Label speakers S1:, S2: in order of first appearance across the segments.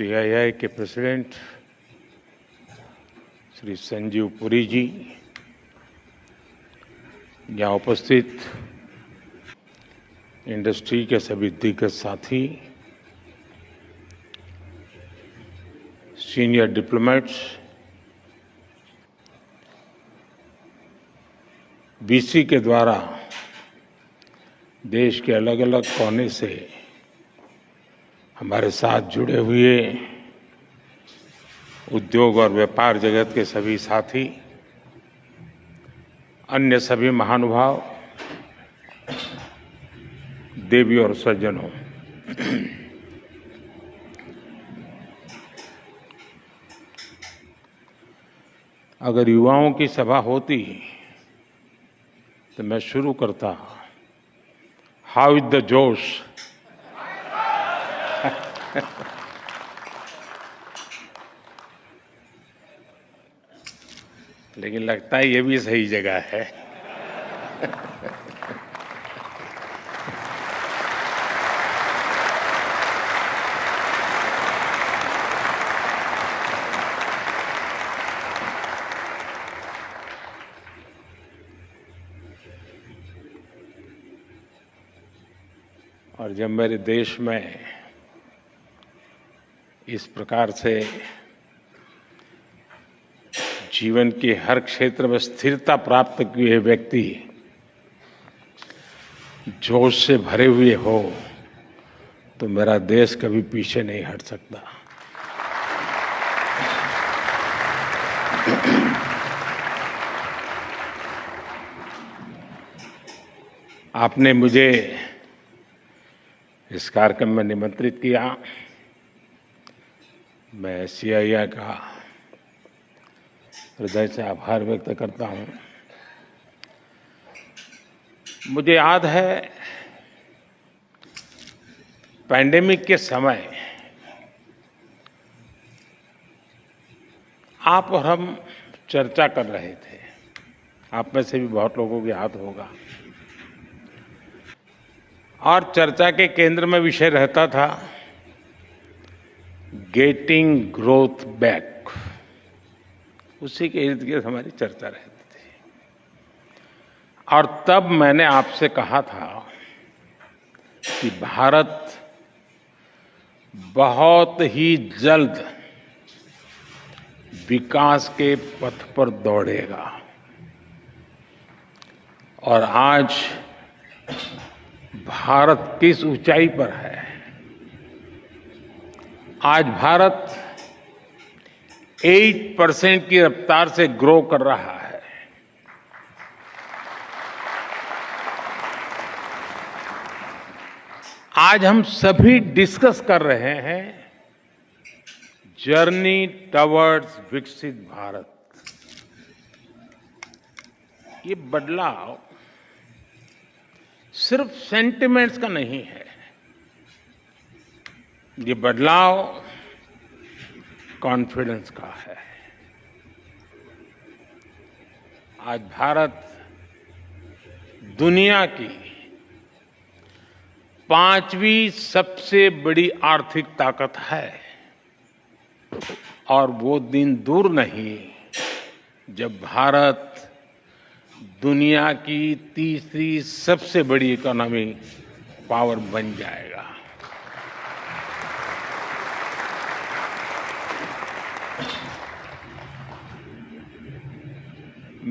S1: CII के president Shri Sanjeev Puri जी, यहाँ उपस्थित इंडस्ट्री के सभी दिग्गज साथी, सीनियर डिप्लोमेट्स, बीसी के द्वारा देश के अलग अलग कोने से हमारे साथ जुड़े हुए उद्योग और व्यापार जगत के सभी साथी, अन्य सभी महानुभाव, देवी और सज्जनों, अगर युवाओं की सभा होती तो मैं शुरू करता, हाउ इज द जोश। लेकिन लगता है ये भी सही जगह है। और जब मेरे देश में इस प्रकार से जीवन के हर क्षेत्र में स्थिरता प्राप्त किए व्यक्ति जोश से भरे हुए हो, तो मेरा देश कभी पीछे नहीं हट सकता। आपने मुझे इस कार्यक्रम में निमंत्रित किया। मैं सीआईआई का हृदय से आभार व्यक्त करता हूं। मुझे याद है पैंडेमिक के समय आप और हम चर्चा कर रहे थे। आप में से भी बहुत लोगों को याद होगा। और चर्चा के केंद्र में विषय रहता था गेटिंग ग्रोथ बैक। उसी के इर्द गिर्द हमारी चर्चा रहती थी। और तब मैंने आपसे कहा था कि भारत बहुत ही जल्द विकास के पथ पर दौड़ेगा। और आज भारत किस ऊंचाई पर है। आज भारत 8% की रफ्तार से ग्रो कर रहा है। आज हम सभी डिस्कस कर रहे हैं जर्नी टवर्ड्स विकसित भारत। ये बदलाव सिर्फ सेंटिमेंट्स का नहीं है। ये बदलाव कॉन्फिडेंस का है। आज भारत दुनिया की 5वीं सबसे बड़ी आर्थिक ताकत है। और वो दिन दूर नहीं जब भारत दुनिया की 3री सबसे बड़ी इकोनॉमी पावर बन जाएगा।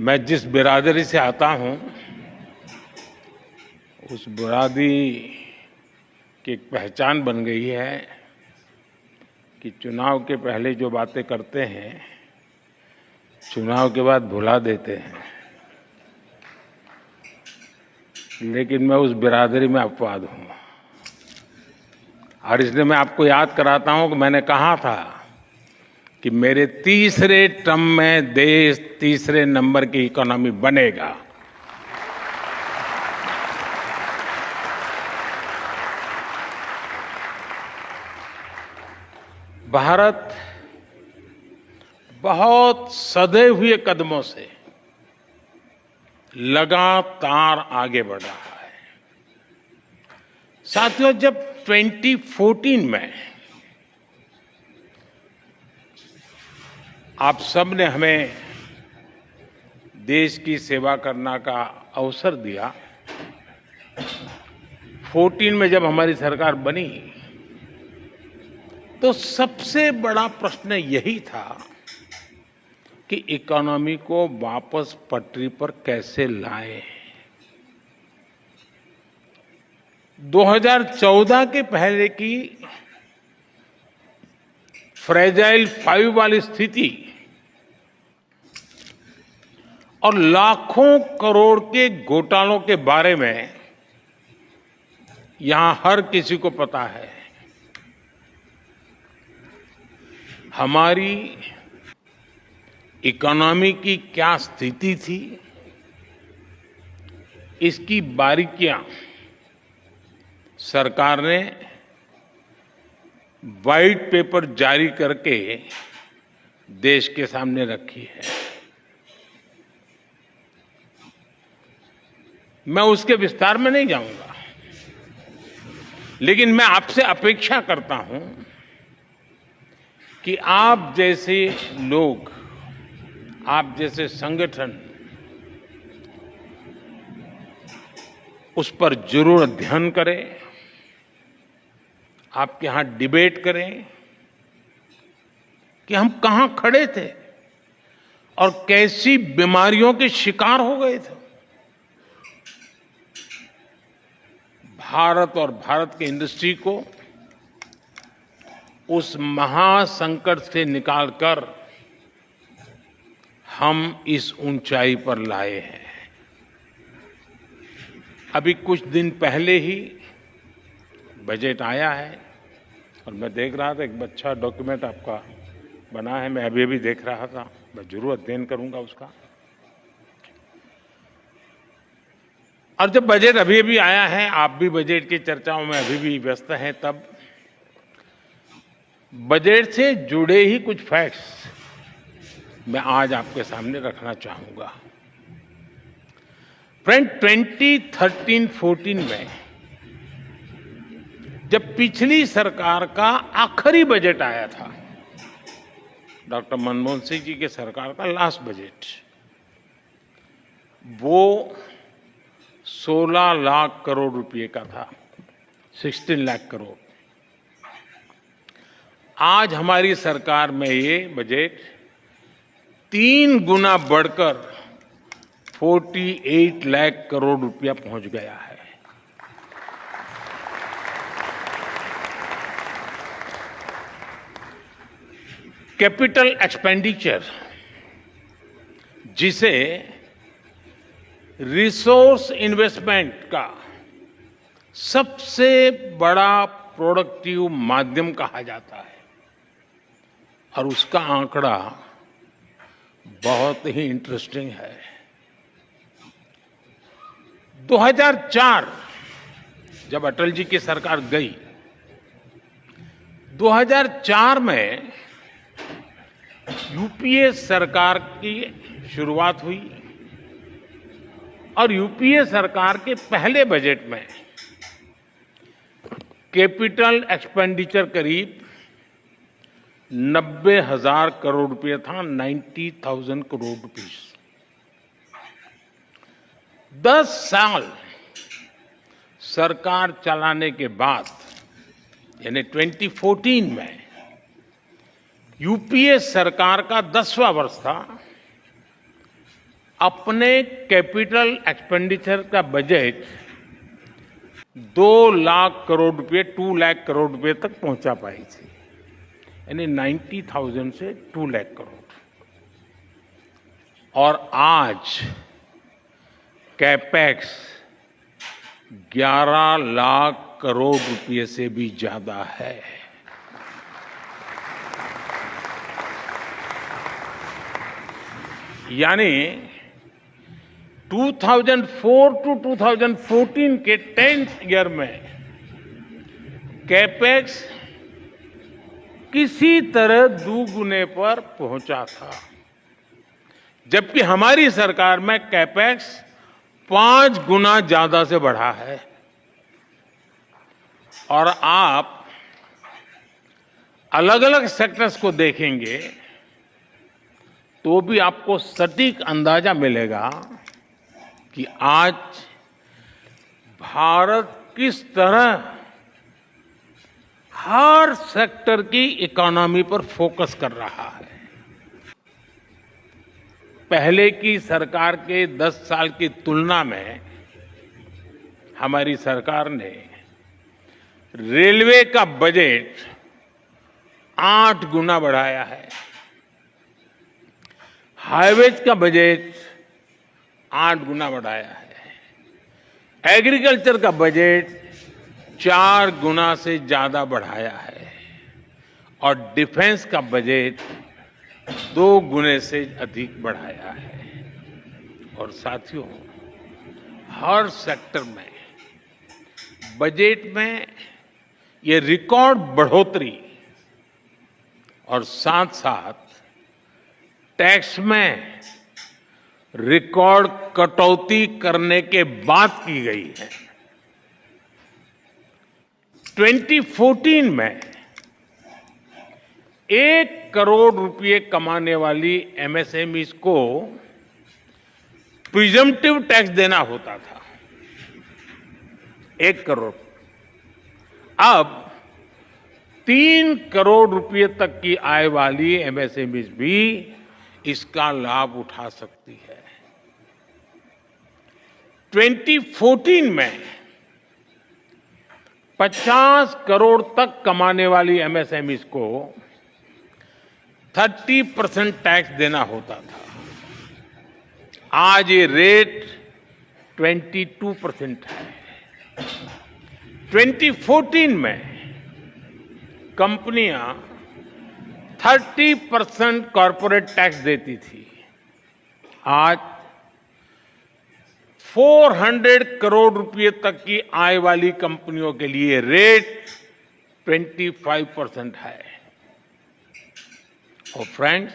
S1: मैं जिस बिरादरी से आता हूं, उस बिरादरी की एक पहचान बन गई है कि चुनाव के पहले जो बातें करते हैं, चुनाव के बाद भुला देते हैं। लेकिन मैं उस बिरादरी में अपवाद हूं। और इसलिए मैं आपको याद कराता हूं कि मैंने कहा था कि मेरे तीसरे टर्म में देश 3रे नंबर की इकोनॉमी बनेगा। भारत बहुत सधे हुए कदमों से लगातार आगे बढ़ रहा है। साथियों, जब 2014 में आप सब ने हमें देश की सेवा करने का अवसर दिया। 14 में जब हमारी सरकार बनी तो सबसे बड़ा प्रश्न यही था कि इकोनॉमी को वापस पटरी पर कैसे लाएं। 2014 के पहले की फ्रेजाइल 5 वाली स्थिति और लाखों करोड़ के घोटालों के बारे में यहां हर किसी को पता है। हमारी इकोनॉमी की क्या स्थिति थी, इसकी बारीकियां सरकार ने व्हाइट पेपर जारी करके देश के सामने रखी है। मैं उसके विस्तार में नहीं जाऊंगा, लेकिन मैं आपसे अपेक्षा करता हूं कि आप जैसे लोग, आप जैसे संगठन उस पर जरूर अध्ययन करें, आपके यहां डिबेट करें कि हम कहां खड़े थे और कैसी बीमारियों के शिकार हो गए थे। भारत और भारत की इंडस्ट्री को उस महासंकट से निकालकर हम इस ऊंचाई पर लाए हैं। अभी कुछ दिन पहले ही बजट आया है और मैं देख रहा था, एक अच्छा डॉक्यूमेंट आपका बना है, मैं अभी देख रहा था, मैं जरूर अध्ययन करूंगा उसका। और जब बजट अभी आया है, आप भी बजट की चर्चाओं में अभी भी व्यस्त हैं, तब बजट से जुड़े ही कुछ फैक्ट्स मैं आज आपके सामने रखना चाहूंगा। फ्रेंड, 2013-14 में जब पिछली सरकार का आखिरी बजट आया था, डॉक्टर मनमोहन सिंह जी के सरकार का लास्ट बजट, वो 16 लाख करोड़ रुपए का था, 16 लाख करोड़। आज हमारी सरकार में ये बजट 3 गुना बढ़कर 48 लाख करोड़ रुपया पहुंच गया है। कैपिटल एक्सपेंडिचर, जिसे रिसोर्स इन्वेस्टमेंट का सबसे बड़ा प्रोडक्टिव माध्यम कहा जाता है, और उसका आंकड़ा बहुत ही इंटरेस्टिंग है। 2004 जब अटल जी की सरकार गई, 2004 में यूपीए सरकार की शुरुआत हुई और यूपीए सरकार के पहले बजट में कैपिटल एक्सपेंडिचर करीब 90,000 करोड़ रुपए था, 90,000 करोड़ रुपीस। 10 साल सरकार चलाने के बाद, यानी 2014 में यूपीए सरकार का 10वां वर्ष था, अपने कैपिटल एक्सपेंडिचर का बजट 2 लाख करोड़ रुपए, 2 लाख करोड़ रुपए तक पहुंचा पाई थी, यानी 90,000 से 2 लाख करोड़। और आज कैपेक्स 11 लाख करोड़ रुपए से भी ज्यादा है। यानी 2004 टू 2014 के 10th ईयर में कैपेक्स किसी तरह दुगुने पर पहुंचा था, जबकि हमारी सरकार में कैपेक्स 5 गुना ज्यादा से बढ़ा है। और आप अलग अलग सेक्टर्स को देखेंगे तो भी आपको सटीक अंदाजा मिलेगा कि आज भारत किस तरह हर सेक्टर की इकोनॉमी पर फोकस कर रहा है। पहले की सरकार के 10 साल की तुलना में हमारी सरकार ने रेलवे का बजट 8 गुना बढ़ाया है, हाईवेज का बजट 8 गुना बढ़ाया है, एग्रीकल्चर का बजट 4 गुना से ज्यादा बढ़ाया है और डिफेंस का बजट 2 गुने से अधिक बढ़ाया है। और साथियों, हर सेक्टर में बजट में ये रिकॉर्ड बढ़ोतरी और साथ साथ टैक्स में रिकॉर्ड कटौती करने के बाद की गई है। 2014 में 1 करोड़ रुपए कमाने वाली एमएसएमईज को प्रिजम्पटिव टैक्स देना होता था, 1 करोड़। अब 3 करोड़ रुपए तक की आय वाली एमएसएमईज भी इसका लाभ उठा सकती है। 2014 में 50 करोड़ तक कमाने वाली एमएसएमईज को 30% टैक्स देना होता था। आज ये रेट 22% है। 2014 में कंपनियां 30% कॉर्पोरेट टैक्स देती थी। आज 400 करोड़ रुपए तक की आय वाली कंपनियों के लिए रेट 25% है। और फ्रेंड्स,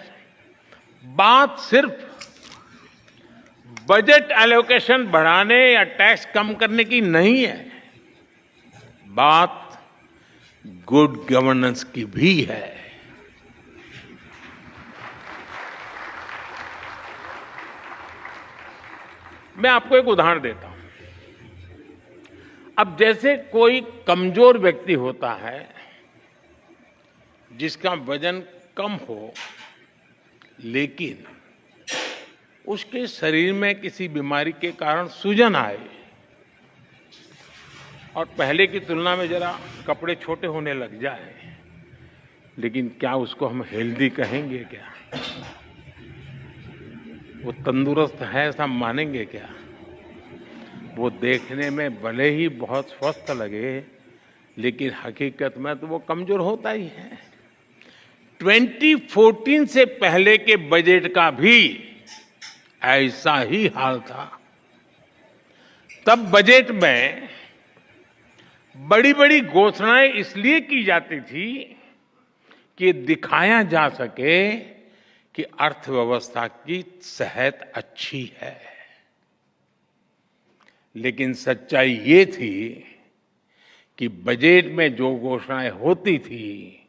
S1: बात सिर्फ बजट एलोकेशन बढ़ाने या टैक्स कम करने की नहीं है, बात गुड गवर्नेंस की भी है। मैं आपको एक उदाहरण देता हूं। अब जैसे कोई कमजोर व्यक्ति होता है जिसका वजन कम हो, लेकिन उसके शरीर में किसी बीमारी के कारण सूजन आए और पहले की तुलना में जरा कपड़े छोटे होने लग जाए, लेकिन क्या उसको हम हेल्दी कहेंगे? क्या वो तंदुरुस्त है ऐसा मानेंगे क्या? वो देखने में भले ही बहुत स्वस्थ लगे, लेकिन हकीकत में तो वो कमजोर होता ही है। 2014 से पहले के बजट का भी ऐसा ही हाल था। तब बजट में बड़ी बड़ी घोषणाएं इसलिए की जाती थी कि दिखाया जा सके कि अर्थव्यवस्था की सेहत अच्छी है। लेकिन सच्चाई ये थी कि बजट में जो घोषणाएं होती थी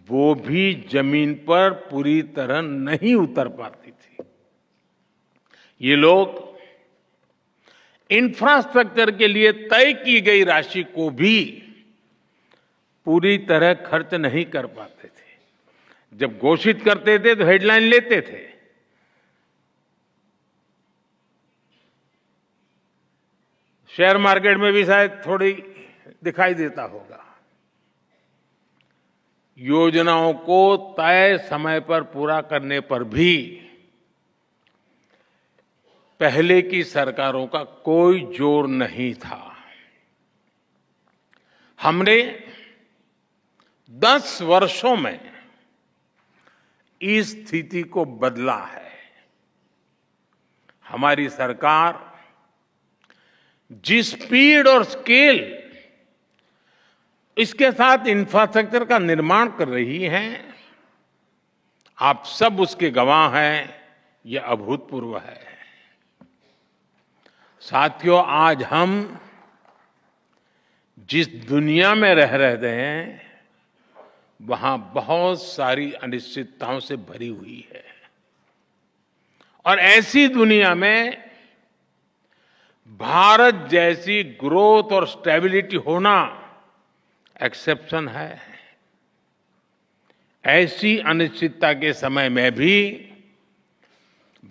S1: वो भी जमीन पर पूरी तरह नहीं उतर पाती थी। ये लोग इंफ्रास्ट्रक्चर के लिए तय की गई राशि को भी पूरी तरह खर्च नहीं कर पाते थे। जब घोषित करते थे तो हेडलाइन लेते थे, शेयर मार्केट में भी शायद थोड़ी दिखाई देता होगा। योजनाओं को तय समय पर पूरा करने पर भी पहले की सरकारों का कोई जोर नहीं था। हमने 10 वर्षों में इस स्थिति को बदला है। हमारी सरकार जिस स्पीड और स्केल इसके साथ इंफ्रास्ट्रक्चर का निर्माण कर रही है, आप सब उसके गवाह हैं। यह अभूतपूर्व है। साथियों, आज हम जिस दुनिया में रह रहे हैं वहां बहुत सारी अनिश्चितताओं से भरी हुई है। और ऐसी दुनिया में भारत जैसी ग्रोथ और स्टेबिलिटी होना एक्सेप्शन है। ऐसी अनिश्चितता के समय में भी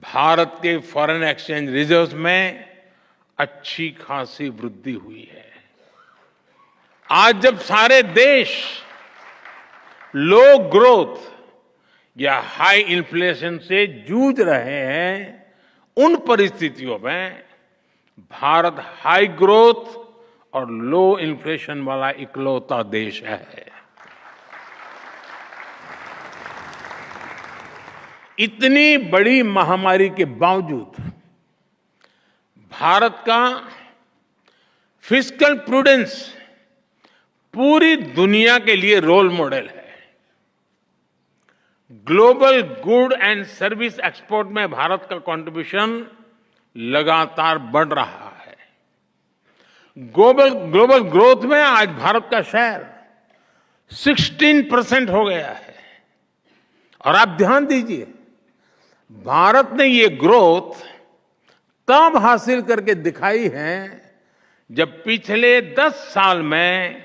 S1: भारत के फॉरेन एक्सचेंज रिजर्व्स में अच्छी खासी वृद्धि हुई है। आज जब सारे देश लो ग्रोथ या हाई इन्फ्लेशन से जूझ रहे हैं, उन परिस्थितियों में भारत हाई ग्रोथ और लो इन्फ्लेशन वाला इकलौता देश है। इतनी बड़ी महामारी के बावजूद भारत का फिस्कल प्रूडेंस पूरी दुनिया के लिए रोल मॉडल है। Global good and service export में भारत का कंट्रीब्यूशन लगातार बढ़ रहा है। ग्लोबल ग्रोथ में आज भारत का शेयर 16% हो गया है। और आप ध्यान दीजिए, भारत ने ये ग्रोथ तब हासिल करके दिखाई है जब पिछले 10 साल में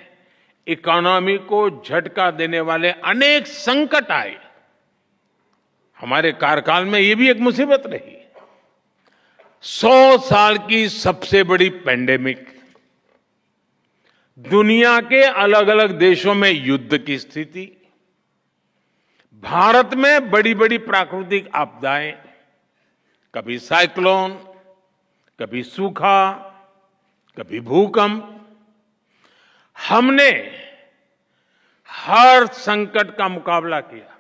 S1: इकोनॉमी को झटका देने वाले अनेक संकट आए। हमारे कार्यकाल में ये भी एक मुसीबत रही। 100 साल की सबसे बड़ी पैंडेमिक, दुनिया के अलग अलग देशों में युद्ध की स्थिति, भारत में बड़ी बड़ी प्राकृतिक आपदाएं, कभी साइक्लोन, कभी सूखा, कभी भूकंप। हमने हर संकट का मुकाबला किया,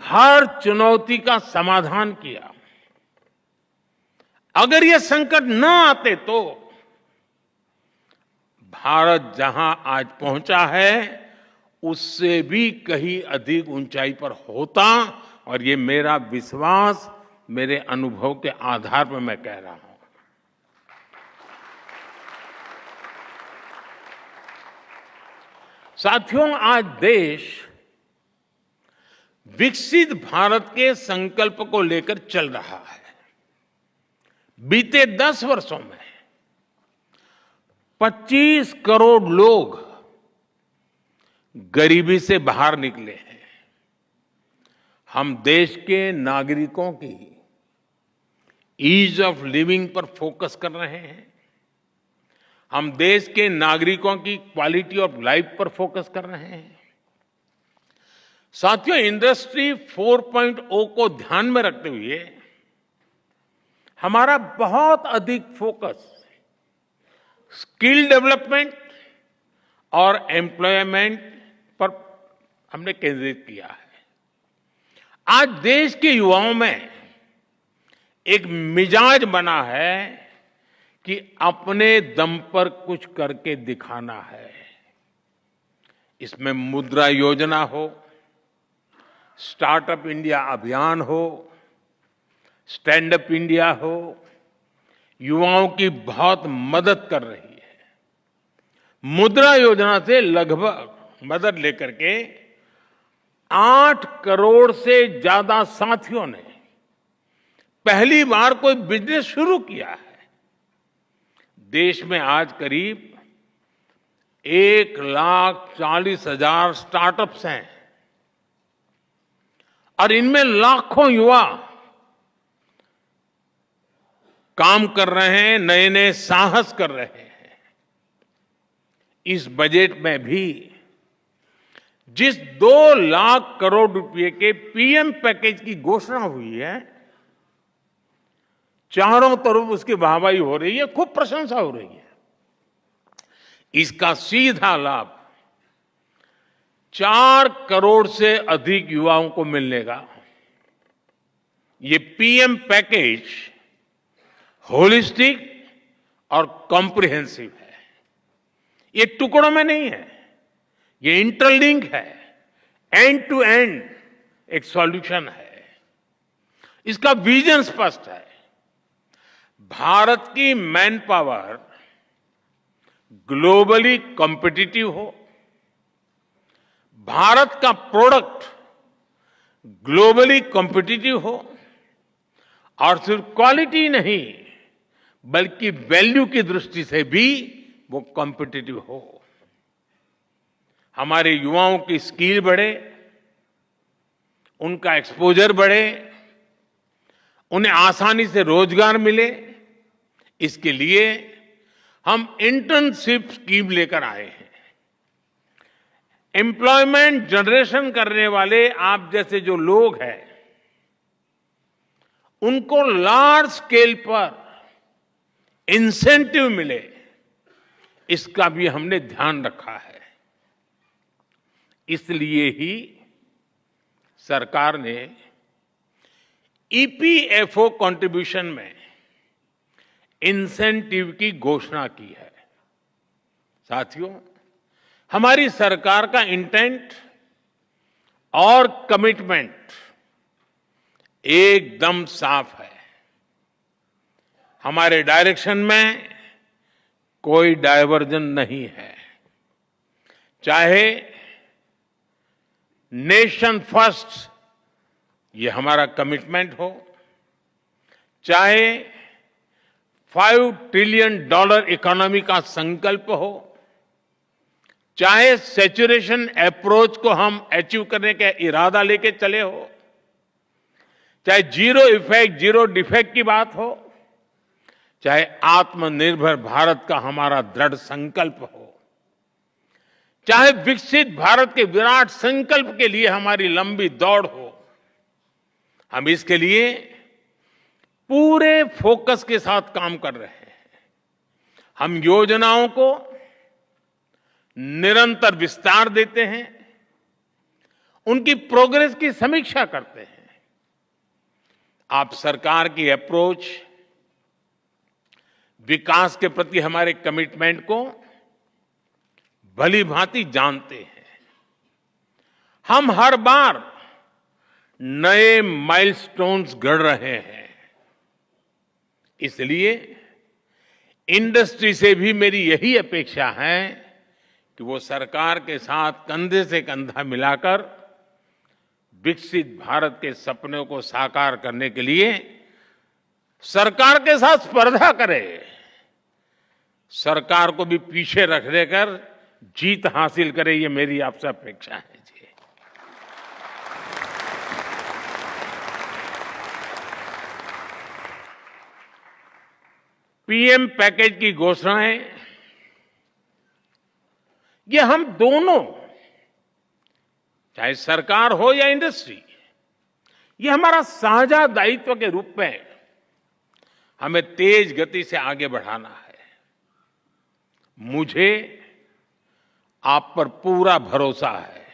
S1: हर चुनौती का समाधान किया। अगर ये संकट न आते तो भारत जहां आज पहुंचा है उससे भी कहीं अधिक ऊंचाई पर होता। और ये मेरा विश्वास, मेरे अनुभव के आधार पर मैं कह रहा हूं। साथियों, आज देश विकसित भारत के संकल्प को लेकर चल रहा है। बीते 10 वर्षों में 25 करोड़ लोग गरीबी से बाहर निकले हैं। हम देश के नागरिकों की ईज ऑफ लिविंग पर फोकस कर रहे हैं। हम देश के नागरिकों की क्वालिटी ऑफ लाइफ पर फोकस कर रहे हैं। साथियों, इंडस्ट्री 4.0 को ध्यान में रखते हुए हमारा बहुत अधिक फोकस स्किल डेवलपमेंट और एम्प्लॉयमेंट पर हमने केंद्रित किया है। आज देश के युवाओं में एक मिजाज बना है कि अपने दम पर कुछ करके दिखाना है। इसमें मुद्रा योजना हो, स्टार्टअप इंडिया अभियान हो, स्टैंड अप इंडिया हो, युवाओं की बहुत मदद कर रही है। मुद्रा योजना से लगभग मदद लेकर के 8 करोड़ से ज्यादा साथियों ने पहली बार कोई बिजनेस शुरू किया है। देश में आज करीब 1,40,000 स्टार्टअप्स हैं और इनमें लाखों युवा काम कर रहे हैं, नए नए साहस कर रहे हैं। इस बजट में भी जिस 2 लाख करोड़ रुपए के पीएम पैकेज की घोषणा हुई है, चारों तरफ उसकी वाहवाही हो रही है, खूब प्रशंसा हो रही है। इसका सीधा लाभ 4 करोड़ से अधिक युवाओं को मिलने का। ये पीएम पैकेज होलिस्टिक और कॉम्प्रिहेंसिव है। ये टुकड़ों में नहीं है, ये इंटरलिंक है, एंड टू एंड एक सॉल्यूशन है। इसका विजन स्पष्ट है। भारत की मैन पावर ग्लोबली कॉम्पिटिटिव हो, भारत का प्रोडक्ट ग्लोबली कॉम्पिटिटिव हो, और सिर्फ क्वालिटी नहीं बल्कि वैल्यू की दृष्टि से भी वो कॉम्पिटिटिव हो। हमारे युवाओं की स्किल बढ़े, उनका एक्सपोजर बढ़े, उन्हें आसानी से रोजगार मिले, इसके लिए हम इंटर्नशिप स्कीम लेकर आए हैं। एम्प्लॉयमेंट जनरेशन करने वाले आप जैसे जो लोग हैं, उनको लार्ज स्केल पर इंसेंटिव मिले, इसका भी हमने ध्यान रखा है। इसलिए ही सरकार ने ईपीएफओ कंट्रीब्यूशन में इंसेंटिव की घोषणा की है। साथियों, हमारी सरकार का इंटेंट और कमिटमेंट एकदम साफ है। हमारे डायरेक्शन में कोई डायवर्जन नहीं है। चाहे नेशन फर्स्ट ये हमारा कमिटमेंट हो, चाहे $5 ट्रिलियन इकोनॉमी का संकल्प हो, चाहे सैचुरेशन अप्रोच को हम अचीव करने का इरादा लेके चले हो, चाहे जीरो इफेक्ट जीरो डिफेक्ट की बात हो, चाहे आत्मनिर्भर भारत का हमारा दृढ़ संकल्प हो, चाहे विकसित भारत के विराट संकल्प के लिए हमारी लंबी दौड़ हो, हम इसके लिए पूरे फोकस के साथ काम कर रहे हैं। हम योजनाओं को निरंतर विस्तार देते हैं, उनकी प्रोग्रेस की समीक्षा करते हैं। आप सरकार की अप्रोच, विकास के प्रति हमारे कमिटमेंट को भली भांति जानते हैं। हम हर बार नए माइलस्टोन्स गढ़ रहे हैं। इसलिए इंडस्ट्री से भी मेरी यही अपेक्षा है कि वो सरकार के साथ कंधे से कंधा मिलाकर विकसित भारत के सपनों को साकार करने के लिए सरकार के साथ स्पर्धा करे, सरकार को भी पीछे रख देकर जीत हासिल करे, ये मेरी आपसे अपेक्षा है जी। पीएम पैकेज की घोषणाएं, ये हम दोनों, चाहे सरकार हो या इंडस्ट्री, ये हमारा साझा दायित्व के रूप में हमें तेज गति से आगे बढ़ाना है। मुझे आप पर पूरा भरोसा है।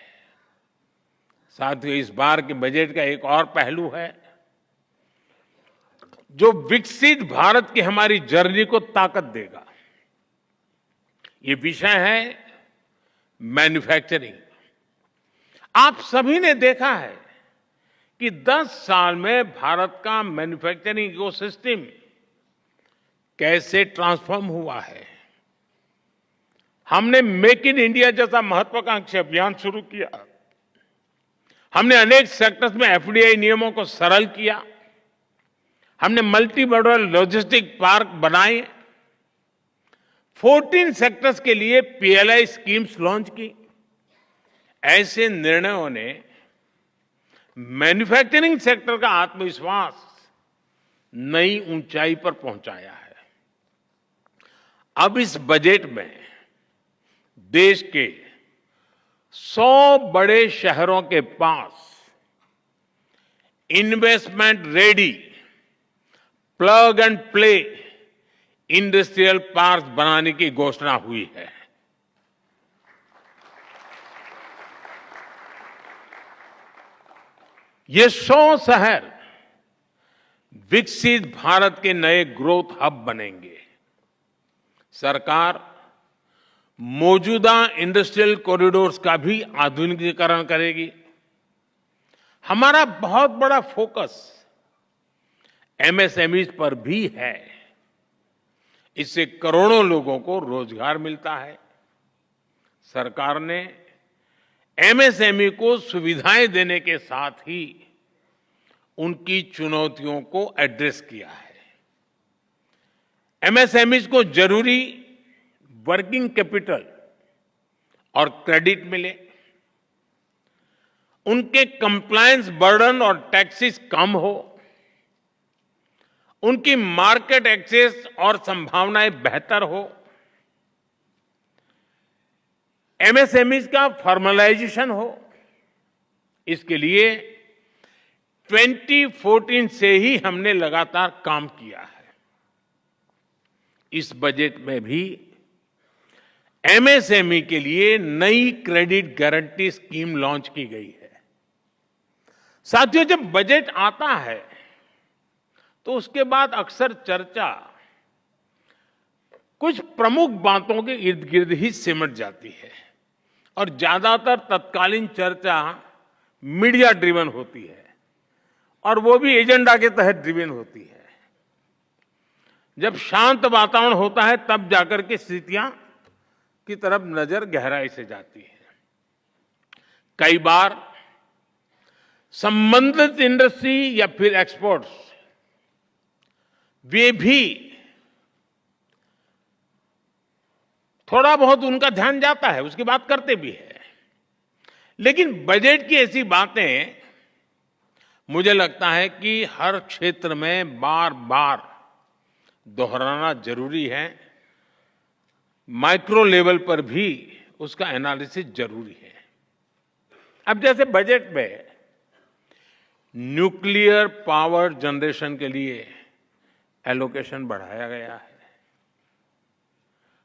S1: साथियों, इस बार के बजट का एक और पहलू है जो विकसित भारत की हमारी जर्नी को ताकत देगा। ये विषय है मैन्युफैक्चरिंग। आप सभी ने देखा है कि 10 साल में भारत का मैन्युफैक्चरिंग इकोसिस्टम कैसे ट्रांसफॉर्म हुआ है। हमने मेक इन इंडिया जैसा महत्वाकांक्षी अभियान शुरू किया। हमने अनेक सेक्टर्स में एफडीआई नियमों को सरल किया। हमने मल्टी मॉडल लॉजिस्टिक पार्क बनाए। 14 सेक्टर्स के लिए पीएलआई स्कीम्स लॉन्च की। ऐसे निर्णयों ने मैन्युफैक्चरिंग सेक्टर का आत्मविश्वास नई ऊंचाई पर पहुंचाया है। अब इस बजट में देश के 100 बड़े शहरों के पास investment ready plug and play industrial park बनाने की घोषणा हुई है। ये 100 शहर विकसित भारत के नए ग्रोथ हब बनेंगे। सरकार मौजूदा इंडस्ट्रियल कॉरिडोर्स का भी आधुनिकीकरण करेगी। हमारा बहुत बड़ा फोकस एमएसएमईज पर भी है। इससे करोड़ों लोगों को रोजगार मिलता है। सरकार ने एमएसएमई को सुविधाएं देने के साथ ही उनकी चुनौतियों को एड्रेस किया है। एमएसएमईज को जरूरी वर्किंग कैपिटल और क्रेडिट मिले, उनके कंप्लायंस बर्डन और टैक्सेस कम हो, उनकी मार्केट एक्सेस और संभावनाएं बेहतर हो, एमएसएमईज का फॉर्मलाइजेशन हो। इसके लिए 2014 से ही हमने लगातार काम किया है। इस बजट में भी एमएसएमई के लिए नई क्रेडिट गारंटी स्कीम लॉन्च की गई है। साथियों, जब बजट आता है तो उसके बाद अक्सर चर्चा कुछ प्रमुख बातों के इर्द गिर्द ही सिमट जाती है और ज्यादातर तत्कालीन चर्चा मीडिया ड्रिवन होती है और वो भी एजेंडा के तहत ड्रिवन होती है। जब शांत वातावरण होता है तब जाकर के स्थितियां की तरफ नजर गहराई से जाती है। कई बार संबंधित इंडस्ट्री या फिर एक्सपोर्ट्स वे भी थोड़ा बहुत उनका ध्यान जाता है, उसकी बात करते भी है, लेकिन बजट की ऐसी बातें मुझे लगता है कि हर क्षेत्र में बार बार दोहराना जरूरी है। माइक्रो लेवल पर भी उसका एनालिसिस जरूरी है। अब जैसे बजट में न्यूक्लियर पावर जनरेशन के लिए एलोकेशन बढ़ाया गया है।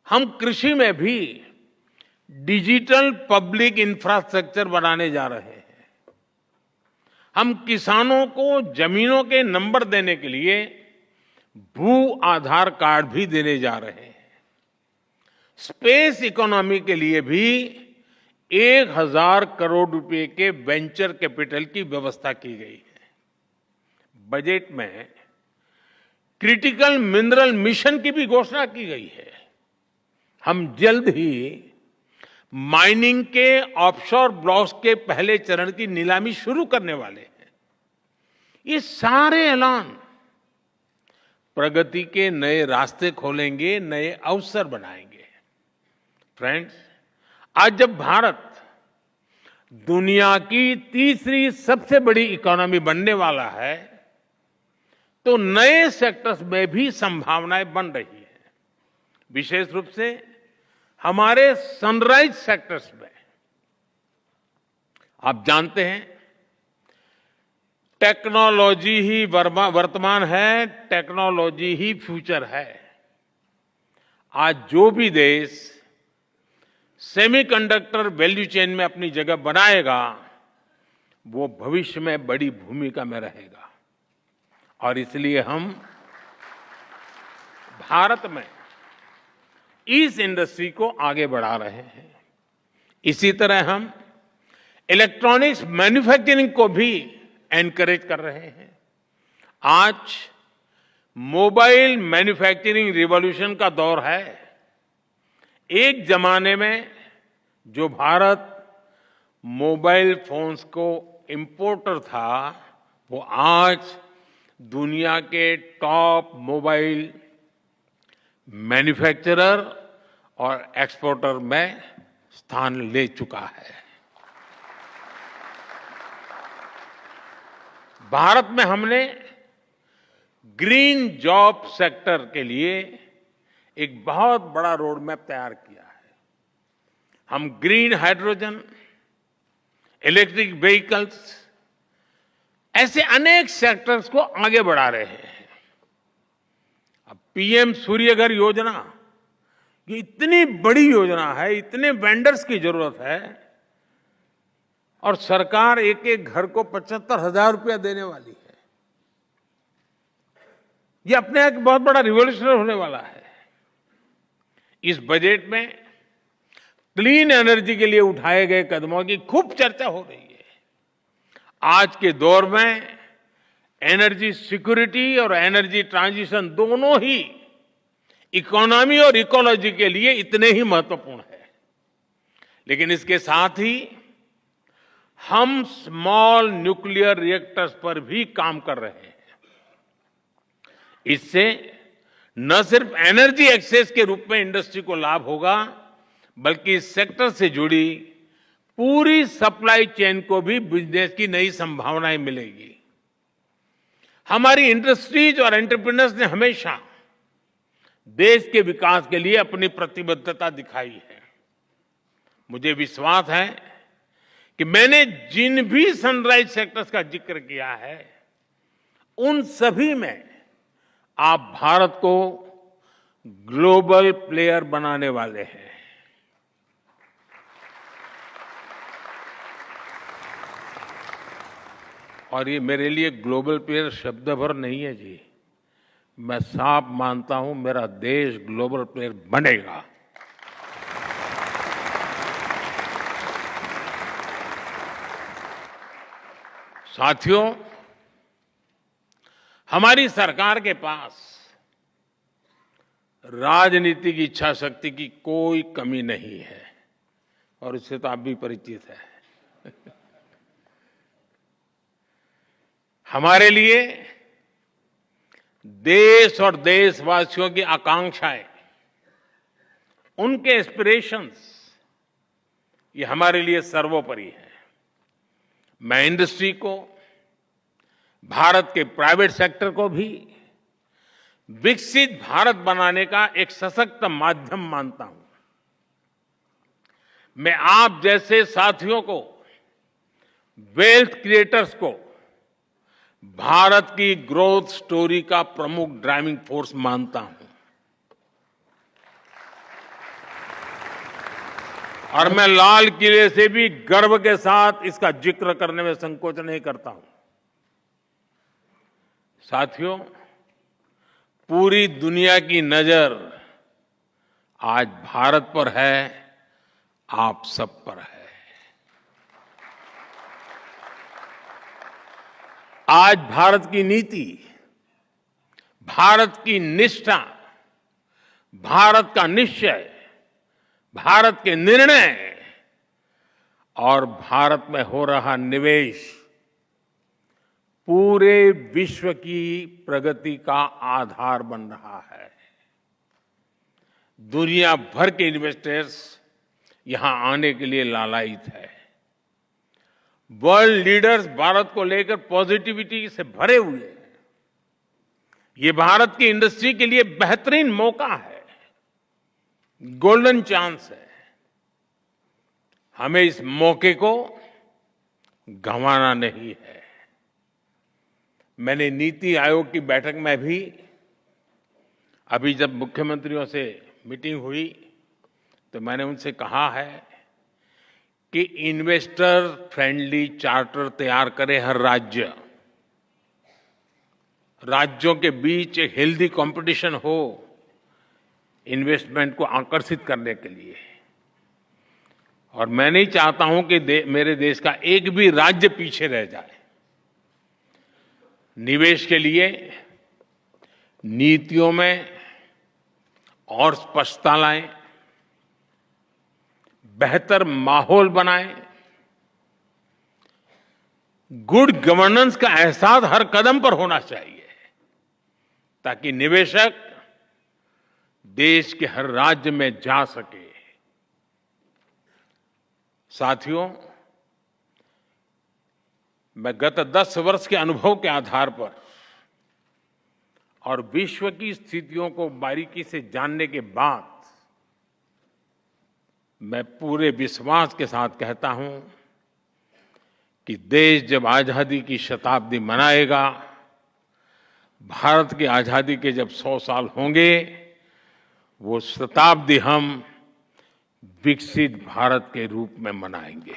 S1: हम कृषि में भी डिजिटल पब्लिक इंफ्रास्ट्रक्चर बनाने जा रहे हैं। हम किसानों को जमीनों के नंबर देने के लिए भू आधार कार्ड भी देने जा रहे हैं। स्पेस इकोनॉमी के लिए भी 1000 करोड़ रुपए के वेंचर कैपिटल की व्यवस्था की गई है। बजट में क्रिटिकल मिनरल मिशन की भी घोषणा की गई है। हम जल्द ही माइनिंग के ऑफशोर ब्लॉक्स के पहले चरण की नीलामी शुरू करने वाले हैं। ये सारे ऐलान प्रगति के नए रास्ते खोलेंगे, नए अवसर बनाएंगे। फ्रेंड्स, आज जब भारत दुनिया की तीसरी सबसे बड़ी इकोनॉमी बनने वाला है तो नए सेक्टर्स में भी संभावनाएं बन रही है। विशेष रूप से हमारे सनराइज सेक्टर्स में। आप जानते हैं, टेक्नोलॉजी ही वर्तमान है, टेक्नोलॉजी ही फ्यूचर है। आज जो भी देश सेमीकंडक्टर वैल्यू चेन में अपनी जगह बनाएगा वो भविष्य में बड़ी भूमिका में रहेगा और इसलिए हम भारत में इस इंडस्ट्री को आगे बढ़ा रहे हैं। इसी तरह हम इलेक्ट्रॉनिक्स मैन्युफैक्चरिंग को भी एनकरेज कर रहे हैं। आज मोबाइल मैन्युफैक्चरिंग रिवॉल्यूशन का दौर है। एक जमाने में जो भारत मोबाइल फोन्स को इंपोर्टर था, वो आज दुनिया के टॉप मोबाइल मैन्युफैक्चरर और एक्सपोर्टर में स्थान ले चुका है। भारत में हमने ग्रीन जॉब सेक्टर के लिए एक बहुत बड़ा रोड मैप तैयार किया है। हम ग्रीन हाइड्रोजन, इलेक्ट्रिक व्हीकल्स, ऐसे अनेक सेक्टर्स को आगे बढ़ा रहे हैं। अब पीएम सूर्यघर योजना, ये इतनी बड़ी योजना है, इतने वेंडर्स की जरूरत है और सरकार एक एक घर को 75,000 रुपया देने वाली है। ये अपने एक बहुत बड़ा रिवॉल्यूशन होने वाला है। इस बजट में क्लीन एनर्जी के लिए उठाए गए कदमों की खूब चर्चा हो रही है। आज के दौर में एनर्जी सिक्योरिटी और एनर्जी ट्रांजिशन दोनों ही इकोनॉमी और इकोलॉजी के लिए इतने ही महत्वपूर्ण है। लेकिन इसके साथ ही हम स्मॉल न्यूक्लियर रिएक्टर्स पर भी काम कर रहे हैं। इससे न सिर्फ एनर्जी एक्सेस के रूप में इंडस्ट्री को लाभ होगा, बल्कि इस सेक्टर से जुड़ी पूरी सप्लाई चेन को भी बिजनेस की नई संभावनाएं मिलेगी। हमारी इंडस्ट्रीज और एंटरप्रेन्योर्स ने हमेशा देश के विकास के लिए अपनी प्रतिबद्धता दिखाई है। मुझे विश्वास है कि मैंने जिन भी सनराइज सेक्टर्स का जिक्र किया है, उन सभी में आप भारत को ग्लोबल प्लेयर बनाने वाले हैं। और ये मेरे लिए ग्लोबल प्लेयर शब्द भर नहीं है जी, मैं साफ मानता हूं मेरा देश ग्लोबल प्लेयर बनेगा। साथियों, हमारी सरकार के पास राजनीतिक इच्छा शक्ति की कोई कमी नहीं है, और इससे तो आप भी परिचित हैं। हमारे लिए देश और देशवासियों की आकांक्षाएं, उनके एस्पिरेशंस, ये हमारे लिए सर्वोपरि है। मैं इंडस्ट्री को, भारत के प्राइवेट सेक्टर को भी विकसित भारत बनाने का एक सशक्त माध्यम मानता हूं। मैं आप जैसे साथियों को, वेल्थ क्रिएटर्स को भारत की ग्रोथ स्टोरी का प्रमुख ड्राइविंग फोर्स मानता हूं। और मैं लाल किले से भी गर्व के साथ इसका जिक्र करने में संकोच नहीं करता हूं। साथियों, पूरी दुनिया की नजर आज भारत पर है, आप सब पर है। आज भारत की नीति, भारत की निष्ठा, भारत का निश्चय, भारत के निर्णय और भारत में हो रहा निवेश पूरे विश्व की प्रगति का आधार बन रहा है। दुनिया भर के इन्वेस्टर्स यहां आने के लिए लालायित है। वर्ल्ड लीडर्स भारत को लेकर पॉजिटिविटी से भरे हुए हैं। ये भारत की इंडस्ट्री के लिए बेहतरीन मौका है, गोल्डन चांस है। हमें इस मौके को गंवाना नहीं है। मैंने नीति आयोग की बैठक में भी, अभी जब मुख्यमंत्रियों से मीटिंग हुई, तो मैंने उनसे कहा है कि इन्वेस्टर फ्रेंडली चार्टर तैयार करे हर राज्य। राज्यों के बीच एक हेल्दी कंपटीशन हो इन्वेस्टमेंट को आकर्षित करने के लिए। और मैं नहीं चाहता हूं कि मेरे देश का एक भी राज्य पीछे रह जाए। निवेश के लिए नीतियों में और स्पष्टता लाएं, बेहतर माहौल बनाएं, गुड गवर्नेंस का एहसास हर कदम पर होना चाहिए, ताकि निवेशक देश के हर राज्य में जा सके। साथियों, मैं गत 10 वर्ष के अनुभव के आधार पर और विश्व की स्थितियों को बारीकी से जानने के बाद मैं पूरे विश्वास के साथ कहता हूं कि देश जब आजादी की शताब्दी मनाएगा, भारत की आजादी के जब 100 साल होंगे, वो शताब्दी हम विकसित भारत के रूप में मनाएंगे।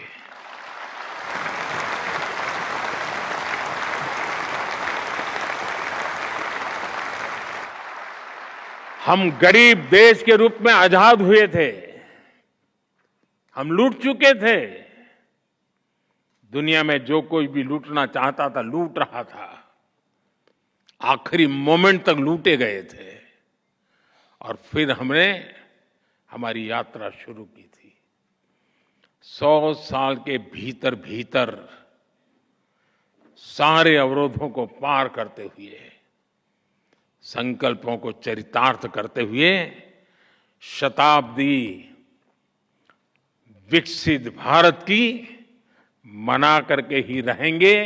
S1: हम गरीब देश के रूप में आजाद हुए थे, हम लूट चुके थे। दुनिया में जो कोई भी लूटना चाहता था, लूट रहा था। आखिरी मोमेंट तक लूटे गए थे। और फिर हमने हमारी यात्रा शुरू की थी। 100 साल के भीतर भीतर सारे अवरोधों को पार करते हुए, संकल्पों को चरितार्थ करते हुए शताब्दी विकसित भारत की मना करके ही रहेंगे।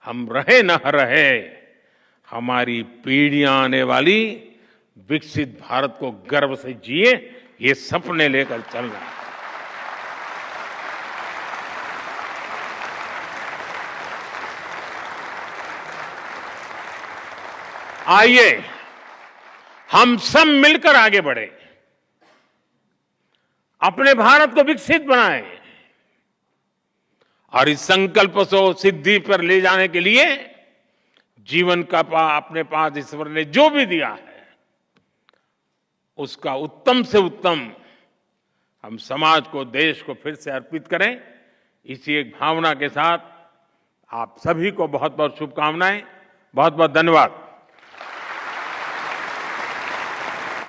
S1: हम रहे न रहे, हमारी पीढ़ियां आने वाली विकसित भारत को गर्व से जिए, ये सपने लेकर चलना है। आइए हम सब मिलकर आगे बढ़े, अपने भारत को विकसित बनाएं और इस संकल्प को सिद्धि पर ले जाने के लिए जीवन का अपने पास ईश्वर ने जो भी दिया है उसका उत्तम से उत्तम हम समाज को, देश को फिर से अर्पित करें। इसी एक भावना के साथ आप सभी को बहुत बहुत शुभकामनाएं, बहुत बहुत धन्यवाद।